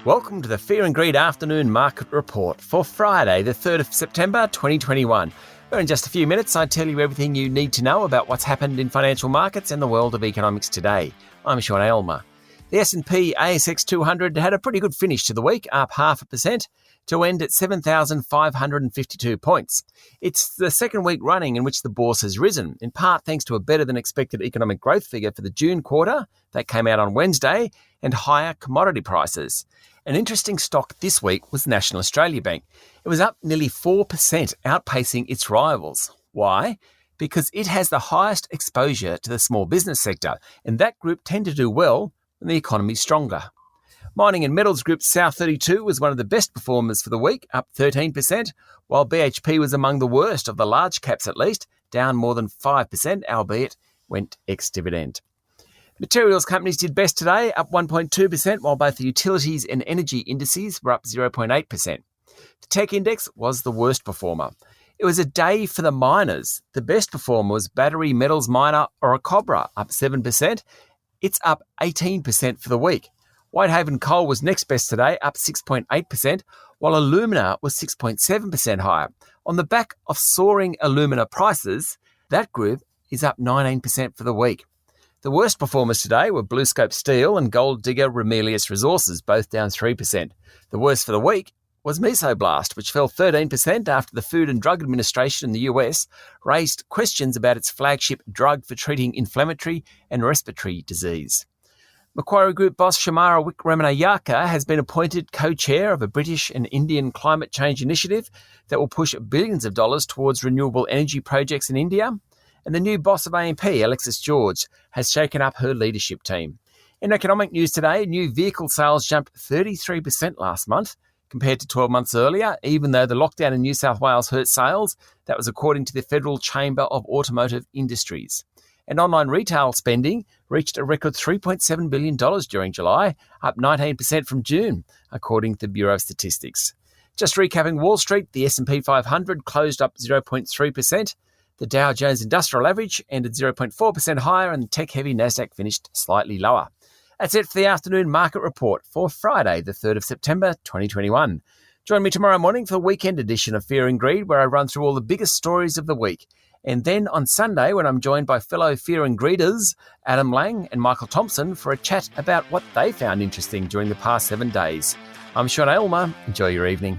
Welcome to the Fear and Greed Afternoon Market Report for Friday, the 3rd of September 2021. Where in just a few minutes I tell you everything you need to know about what's happened in financial markets and the world of economics today. I'm Sean Aylmer. The S&P ASX 200 had a pretty good finish to the week, up 0.5% to end at 7,552 points. It's the second week running in which the bourse has risen, in part thanks to a better than expected economic growth figure for the June quarter that came out on Wednesday and higher commodity prices. An interesting stock this week was National Australia Bank. It was up nearly 4%, outpacing its rivals. Why? Because it has the highest exposure to the small business sector, and that group tend to do well when the economy's stronger. Mining and Metals Group South32 was one of the best performers for the week, up 13%, while BHP was among the worst of the large caps at least, down more than 5%, albeit went ex-dividend. Materials companies did best today, up 1.2%, while both the utilities and energy indices were up 0.8%. The tech index was the worst performer. It was a day for the miners. The best performer was battery metals miner Orocobre, up 7%. It's up 18% for the week. Whitehaven Coal was next best today, up 6.8%, while alumina was 6.7% higher. On the back of soaring alumina prices, that group is up 19% for the week. The worst performers today were BlueScope Steel and gold digger Ramelius Resources, both down 3%. The worst for the week was Mesoblast, which fell 13% after the Food and Drug Administration in the US raised questions about its flagship drug for treating inflammatory and respiratory disease. Macquarie Group boss Shemara Wickramanayake has been appointed co-chair of a British and Indian climate change initiative that will push billions of dollars towards renewable energy projects in India. And the new boss of AMP, Alexis George, has shaken up her leadership team. In economic news today, new vehicle sales jumped 33% last month compared to 12 months earlier, even though the lockdown in New South Wales hurt sales. That was according to the Federal Chamber of Automotive Industries. And online retail spending reached a record $3.7 billion during July, up 19% from June, according to the Bureau of Statistics. Just recapping Wall Street, the S&P 500 closed up 0.3%. The Dow Jones Industrial Average ended 0.4% higher and the tech-heavy Nasdaq finished slightly lower. That's it for the afternoon market report for Friday, the 3rd of September 2021. Join me tomorrow morning for the weekend edition of Fear and Greed, where I run through all the biggest stories of the week. And then on Sunday, when I'm joined by fellow Fear and Greeders, Adam Lang and Michael Thompson, for a chat about what they found interesting during the past 7 days. I'm Sean Aylmer. Enjoy your evening.